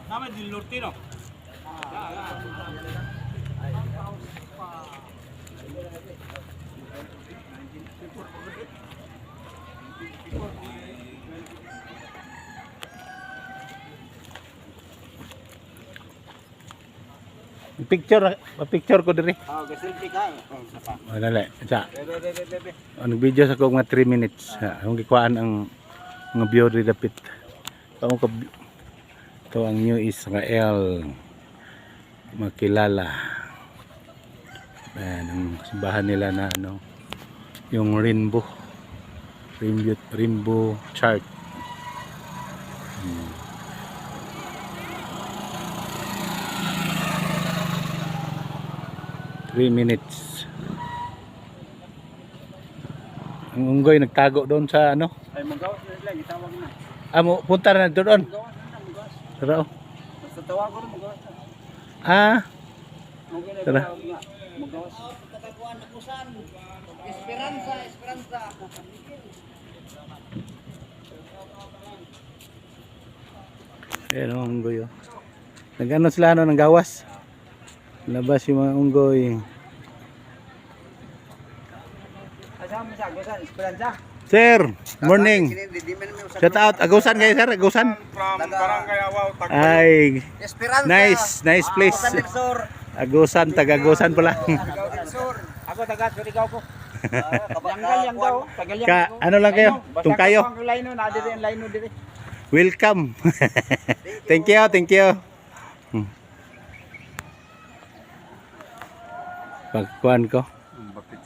Nama di Lorti no. Picture ko diri. Oh, gaselfie ka. Oh, sapa. Dali, sa. Bebe. Ang video sa ko mga 3 minutes. Ang gikuan ang mga view diri dapit. Kamu ka ito ang New Israel makilala. Ayan, ang simbahan nila na ano, yung rainbow chart. 3 minutes. Ang unggoy nagtago doon sa ano. Ay magawas na sila, gitawag na. Amo punta na doon. Magawas na, magawas. Tara. Basta tawag ko rin, magawas na. Ah, Okay na, tara. tawag nga. Magawas. Kataguan na kusan. Esperanza. Ayan ang unggoy. Oh. Nag-ano sila ano, ng gawas. Labas yung mga unggoy. Asama siya, kusan, Esperanza. Sir, morning. Shout out. Agusan kayo sir, Agusan. From Barangay Awaw, Ay, Esperanza. nice place. Agusan, taga-Agusan pala. Ako taga Surigao ko. Yang daw, tagal yang. Ano lang kayo? Tungkayo. Ang line no, nadiri ang line no dire. Welcome. Thank you. Pagkuhan ko. Bakit